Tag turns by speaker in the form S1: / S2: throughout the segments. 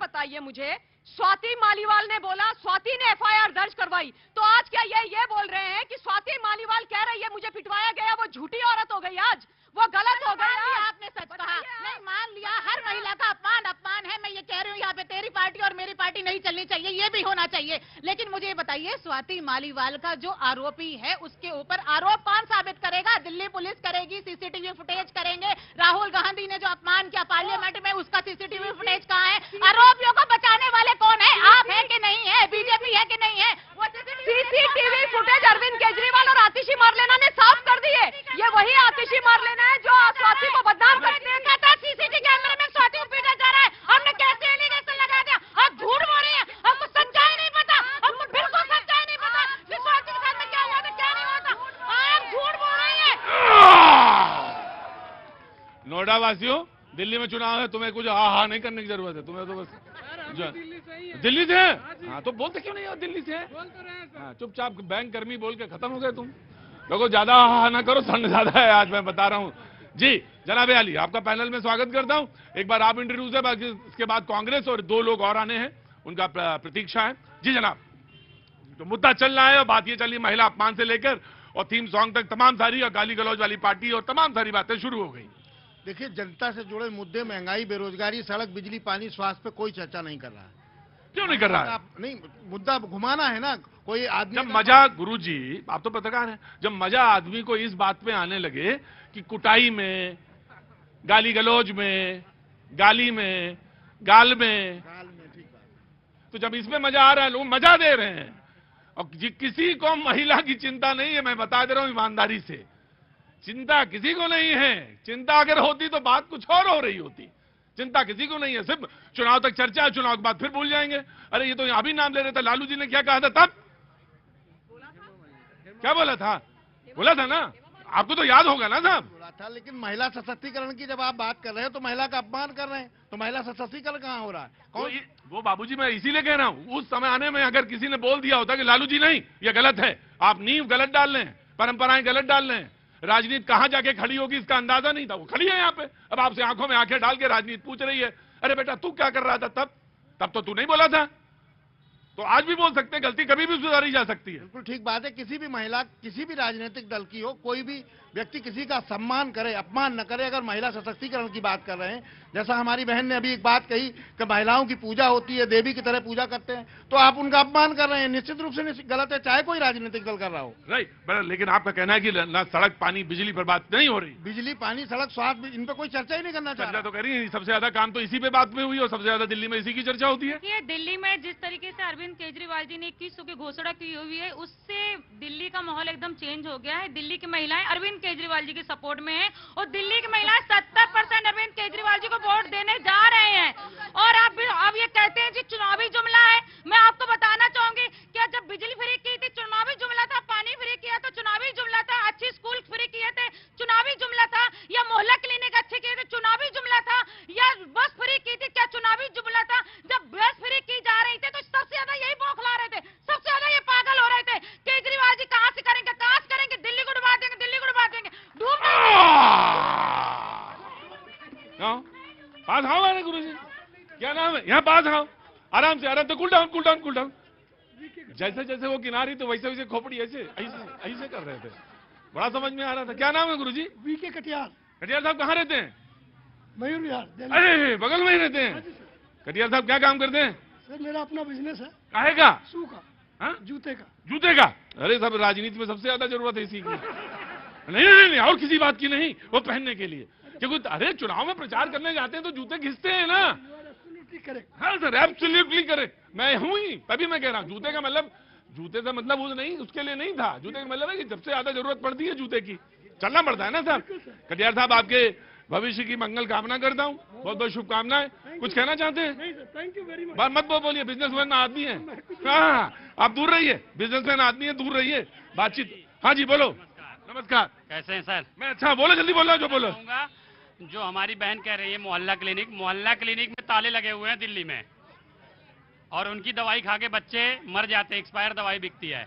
S1: बताइए मुझे, स्वाति मालीवाल ने बोला, स्वाति ने एफआईआर दर्ज करवाई, तो आज क्या ये बोल रहे हैं कि स्वाति मालीवाल कह रही है मुझे पिटवाया गया, वो झूठी औरत हो गई, आज वो गलत हो गया?
S2: आपने सच कहा, नहीं मान लिया, हर महिला का अपमान है। मैं ये कह रही हूँ यहाँ पे तेरी पार्टी और मेरी पार्टी नहीं चलनी चाहिए, ये भी होना चाहिए। लेकिन मुझे ये बताइए, स्वाति मालीवाल का जो आरोपी है उसके ऊपर आरोप कौन साबित करेगा? दिल्ली पुलिस करेगी, सीसीटीवी फुटेज करेंगे। राहुल गांधी ने जो अपमान किया पार्लियामेंट में, उसका सीसीटीवी फुटेज कहाँ है? आरोपियों को बचाने वाले कौन है? आप है कि नहीं है? बीजेपी है कि नहीं है?
S1: सीसीटीवी फुटेज अरविंद केजरीवाल और आतिशी मारलेना ने साफ कर दिए। ये वही आतिशी मारलेना है जो स्वाति को बदनाम करते हैं।
S2: कहता सीसीटीवी कैमरे में स्वाति को पीटा जा रहा है, हमने कैसे एलिगेशन लगा दिया? आप झूठ बोल रही है, हमको सच्चाई नहीं पता, हमको बिल्कुल सच्चाई नहीं पता कि स्वाति के साथ में क्या हुआ था, क्या नहीं हुआ था। आप झूठ बोल रही है।
S3: नोएडा वासियों, दिल्ली में चुनाव है, तुम्हें कुछ हा नहीं करने की जरूरत है। तुम्हें तो बस दिल्ली से है, हाँ तो बोलते क्यों नहीं हो? दिल्ली से है, हाँ चुपचाप बैंक कर्मी बोल के खत्म हो गए तुम लोगों। ज्यादा हा ना करो, ठंड ज्यादा है आज, मैं बता रहा हूँ जी। जनाब अली, आपका पैनल में स्वागत करता हूँ। एक बार आप इंट्रोड्यूस है, बाकी इसके बाद कांग्रेस और दो लोग और आने हैं, उनका प्रतीक्षा है जी। जनाब, तो मुद्दा चल रहा है और बात ये चली महिला अपमान से लेकर और थीम सॉन्ग तक, तमाम सारी और गाली गलौज वाली पार्टी और तमाम सारी बातें शुरू हो गई।
S4: देखिए, जनता से जुड़े मुद्दे, महंगाई, बेरोजगारी, सड़क, बिजली, पानी, स्वास्थ्य पे कोई चर्चा नहीं कर रहा है।
S3: क्यों नहीं कर रहा है?
S4: नहीं, मुद्दा घुमाना है ना। कोई आदमी
S3: जब मजा, गुरुजी आप तो पत्रकार हैं, जब मजा आदमी को इस बात पे आने लगे कि कुटाई में, गाली गलौज में, गाली में, गाल में,
S4: ठीक बात,
S3: तो जब इसमें मजा आ रहा है, लोग मजा दे रहे हैं और किसी को महिला की चिंता नहीं है। मैं बता दे रहा हूं ईमानदारी से, चिंता किसी को नहीं है। चिंता अगर होती तो बात कुछ और हो रही होती। चिंता किसी को नहीं है, सिर्फ चुनाव तक चर्चा, चुनाव के बाद फिर भूल जाएंगे। अरे ये तो यहां भी नाम ले रहे थे, लालू जी ने क्या कहा था तब? क्या बोला था? बोला था ना, आपको तो याद होगा ना साहब।
S4: बोला था, लेकिन महिला सशक्तिकरण की जब आप बात कर रहे हैं तो महिला का अपमान कर रहे हैं, तो महिला सशक्तिकरण कहाँ हो रहा है? कौन?
S3: वो बाबूजी, मैं इसीलिए कह रहा हूं, उस समय आने में अगर किसी ने बोल दिया होता कि लालू जी नहीं, ये गलत है, आप नींव गलत डाल रहे हैं, परंपराएं गलत डाल रहे हैं, राजनीति कहां जाके खड़ी होगी इसका अंदाजा नहीं था। वो खड़ी है यहाँ पे, अब आपसे आंखों में आंखें डाल के राजनीति पूछ रही है, अरे बेटा तू क्या कर रहा था तब तो तू नहीं बोला था। तो आज भी बोल सकते हैं, गलती कभी भी सुधारी जा सकती है।
S4: बिल्कुल ठीक बात है। किसी भी महिला, किसी भी राजनीतिक दल की हो, कोई भी व्यक्ति किसी का सम्मान करे, अपमान न करे। अगर महिला सशक्तिकरण की बात कर रहे हैं, जैसा हमारी बहन ने अभी एक बात कही कि महिलाओं की पूजा होती है, देवी की तरह पूजा करते हैं, तो आप उनका अपमान कर रहे हैं। निश्चित रूप से गलत है, चाहे कोई राजनीतिक दल कर रहा हो।
S3: राइट, लेकिन आपका कहना है कि ना सड़क, पानी, बिजली पर बात नहीं हो रही।
S4: बिजली, पानी, सड़क, स्वास्थ्य, इन पर कोई चर्चा ही नहीं करना चाह रहा।
S3: चर्चा तो करी, सबसे ज्यादा काम तो इसी पे बात में हुई और सबसे ज्यादा दिल्ली में इसी की चर्चा होती है।
S5: ये दिल्ली में जिस तरीके से अरविंद केजरीवाल जी ने 2100 की घोषणा की हुई है, उससे दिल्ली का माहौल एकदम चेंज हो गया है। दिल्ली की महिलाएं अरविंद केजरीवाल जी के सपोर्ट में हैं और दिल्ली की महिलाएं 70% अरविंद केजरीवाल जी को वोट देने जा रहे हैं। और अब ये कहते हैं जी चुनावी जुमला है। मैं आपको बताना चाहूंगी, क्या जब बिजली फ्री की थी चुनावी जुमला था, पानी फ्री किया तो चुनावी जुमला था, अच्छी स्कूल फ्री किए थे चुनावी जुमला था, या मोहल्ला क्लिनिक अच्छे किए थे चुनावी जुमला था, या बस फ्री की थी क्या चुनावी जुमला था? जब बस फ्री की जा रही थी तो सबसे ज्यादा यही बौखला रहे थे, सबसे ज्यादा ये पागल हो रहे थे। केजरीवाल जी कहां से करेंगे, कहां से करेंगे? दिल्ली को डुबा देंगे, दिल्ली को डुबा देंगे, डूब
S3: पास आओ मेरे गुरु जी, क्या नाम है? यहाँ पास आओ, आराम से, आराम से, cool down, cool down, cool down. जैसे जैसे वो किनारी तो वैसे वैसे खोपड़ी ऐसे ऐसे कर रहे थे, बड़ा समझ में आ रहा था। क्या नाम है गुरु जी?
S4: वीके कटियार।
S3: कटियार साहब कहाँ रहते हैं?
S4: मयूर विहार।
S3: अरे बगल में ही रहते हैं। कटियार साहब क्या काम करते हैं?
S4: सर मेरा अपना बिजनेस है।
S3: काहे का?
S4: शू का।
S3: हाँ?
S4: जूते का।
S3: जूते का? अरे सब राजनीति में सबसे ज्यादा जरूरत है इसी की। नहीं नहीं नहीं, और किसी बात की नहीं, वो पहनने के लिए। क्योंकि अरे चुनाव में प्रचार करने जाते हैं तो जूते घिसते हैं ना। हाँ सर, एब्सोल्युटली करेक्ट। मैं हूं ही, तभी मैं कह रहा हूं जूते का मतलब, जूते से मतलब वो नहीं, उसके लिए नहीं था। जूते का मतलब है कि जब से ज्यादा जरूरत पड़ती है जूते की, चलना पड़ता है ना साहब। कटियार साहब, आपके भविष्य की मंगल कामना करता हूँ, बहुत बहुत शुभकामनाएं। कुछ कहना चाहते हैं?
S4: Thank you very much.
S3: मत बोलिए, बिजनेसमैन आदमी है। हाँ, आप दूर रहिए, बिजनेसमैन आदमी है, दूर रहिए, बातचीत। हाँ जी बोलो। नमस्कार,
S6: कैसे हैं सर?
S3: मैं अच्छा, बोलो जल्दी बोलो, जो बोलो।
S6: जो हमारी बहन कह रही है मोहल्ला क्लिनिक में ताले लगे हुए हैं दिल्ली में, और उनकी दवाई खा के बच्चे मर जाते हैं, एक्सपायर दवाई बिकती है।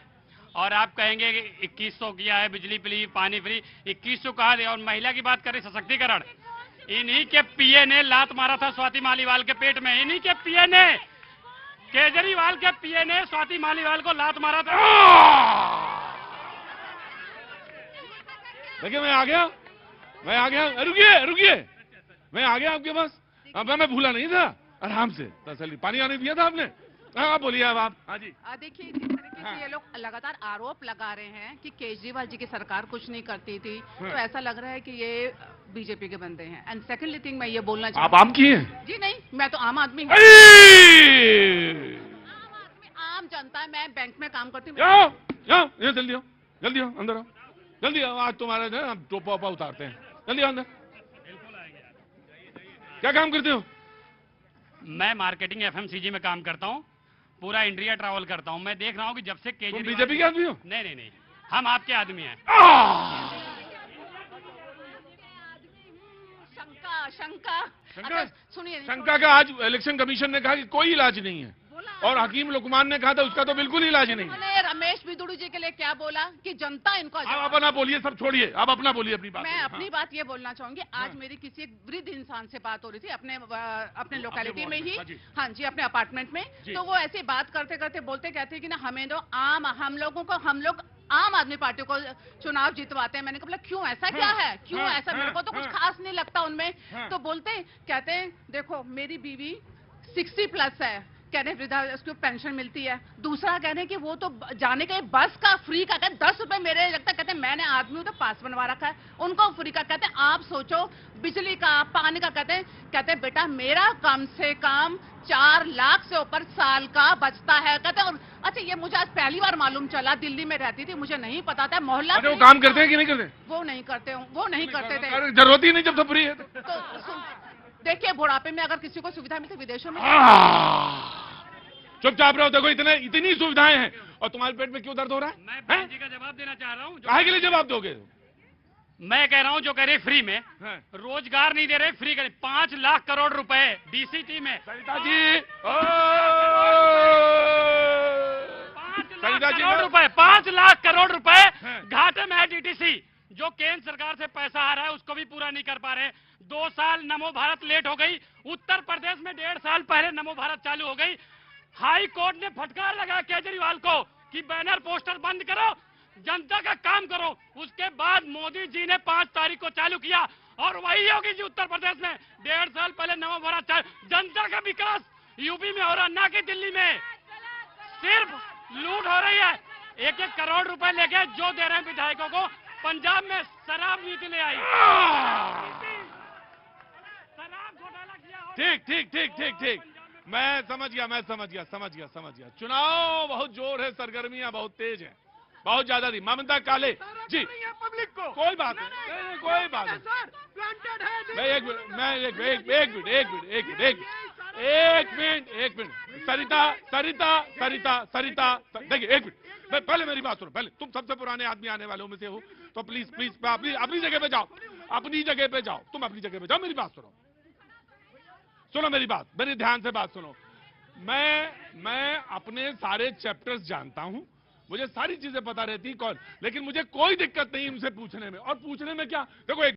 S6: और आप कहेंगे कि 2100 किया है, बिजली फ्री, पानी फ्री, 2100 कहा दे। और महिला की बात करें, सशक्तिकरण, इन्हीं के पीए ने लात मारा था स्वाति मालीवाल के पेट में। इन्हीं के पीए ने, केजरीवाल के पीए ने स्वाति मालीवाल को लात मारा था।
S3: देखिए मैं आ गया, रुकिए, मैं आ गया आपके पास। अब मैं भूला नहीं था, आराम से तसल्ली। पानी आने दिया था आपने? हाँ बोलिए अब आप। हाँ जी।
S1: देखिए जिस तरीके से ये लोग लगातार आरोप लगा रहे हैं कि केजरीवाल जी की सरकार कुछ नहीं करती थी, तो ऐसा लग रहा है कि ये बीजेपी के बंदे हैं। एंड सेकंडली थिंग मैं ये बोलना
S3: आप
S1: चाहती
S3: आम की हैं?
S1: जी नहीं, मैं तो आम आदमी हूँ। आम जनता है, मैं बैंक में काम करती हूँ।
S3: ये जल्दी आओ, अंदर आओ, जल्दी आओ। आज तुम्हारा जो है हम टोपा ओपा उतारते हैं। जल्दी आओ अंदर। क्या काम करते हो?
S6: मैं मार्केटिंग एफएमसीजी में काम करता हूँ, पूरा इंडिया ट्रैवल करता हूँ। मैं देख रहा हूँ कि जब से केजरीवाल,
S3: बीजेपी के आदमी हो?
S6: नहीं, हम आपके आदमी हैं।
S1: शंका अच्छा, सुनिए,
S3: शंका का आज इलेक्शन कमीशन ने कहा कि कोई इलाज नहीं है, और हकीम लुकमान ने कहा था उसका तो बिल्कुल इलाज नहीं है।
S1: उन्होंने रमेश बिदुड़ू जी के लिए क्या बोला कि जनता इनको
S3: आप अपना बोलिए, सब छोड़िए, आप अपना बोलिए अपनी बात।
S1: मैं अपनी बात ये बोलना चाहूंगी। आज मेरी किसी एक वृद्ध इंसान से बात हो रही थी अपने लोकेलिटी में ही, हाँ जी, अपने अपार्टमेंट में। तो वो ऐसे बात करते करते बोलते कहते कि ना हम लोग आम आदमी पार्टी को चुनाव जितवाते हैं। मैंने कहा क्यों, ऐसा क्या है, क्यों ऐसा? मेरे को तो कुछ खास नहीं लगता उनमें। तो कहते हैं देखो मेरी बीवी 60+ है, कहने वृद्धा उसको पेंशन मिलती है। दूसरा कहने कि वो तो जाने के बस का फ्री का, कहते 10 रुपए मेरे लगता, कहते मैंने आदमी हूं तो पास बनवा रखा है, उनको फ्री का। कहते आप सोचो बिजली का, पानी का। कहते बेटा मेरा कम से कम 4 लाख से ऊपर साल का बचता है। कहते और अच्छा ये मुझे आज पहली बार मालूम चला, दिल्ली में रहती थी, मुझे नहीं पता था। मोहल्ला
S3: वो काम करते हैं कि नहीं करते?
S1: वो नहीं करते थे।
S3: जरूरत ही नहीं जब सब फ्री है।
S1: तो देखिए बुढ़ापे में अगर किसी को सुविधा मिलती विदेशों में,
S3: चुपचाप रहो। देखो इतनी सुविधाएं हैं और तुम्हारे पेट में क्यों दर्द हो रहा है?
S6: मैं बहन जी का जवाब देना चाह रहा हूँ।
S3: काहे के लिए जवाब दोगे?
S6: मैं कह रहा हूँ जो कह रहे फ्री में, रोजगार नहीं दे रहे, फ्री करे। 5 लाख करोड़ रुपए डीसीटी में।
S3: सरिता जी,
S6: 5 लाख करोड़ रुपए घाटे में है डीटीसी, जो केंद्र सरकार से पैसा आ रहा है उसको भी पूरा नहीं कर पा रहे। 2 साल नमो भारत लेट हो गई। उत्तर प्रदेश में 1.5 साल पहले नमो भारत चालू हो गई। हाई कोर्ट ने फटकार लगाया केजरीवाल को कि बैनर पोस्टर बंद करो, जनता का काम करो। उसके बाद मोदी जी ने 5 तारीख को चालू किया, और वही योगी जी उत्तर प्रदेश में 1.5 साल पहले नमो भारत चालू। जनता का विकास यूपी में हो रहा, ना कि दिल्ली में। सिर्फ लूट हो रही है। 1-1 करोड़ रुपए लेके जो दे रहे हैं विधायकों को। पंजाब में शराब नीति ले आई, शराब घोटाला किया।
S3: ठीक। मैं समझ गया। चुनाव बहुत जोर है, सरगर्मियां बहुत तेज हैं, बहुत ज्यादा थी। ममता काले जी, पब्लिक को कोई बात नहीं, कोई बात नहीं। एक मिनट। सरिता, देखिए एक मिनट, पहले मेरी बात सुनो। पहले तुम सबसे पुराने आदमी आने वालों में से हो, तो प्लीज अपनी जगह पे जाओ। तुम अपनी जगह पे जाओ, मेरी बात सुनो मेरी बात, मेरी ध्यान से बात सुनो। मैं अपने सारे चैप्टर्स जानता हूं, मुझे सारी चीजें पता रहती कौन, लेकिन मुझे कोई दिक्कत नहीं उनसे पूछने में। और पूछने में क्या, देखो एक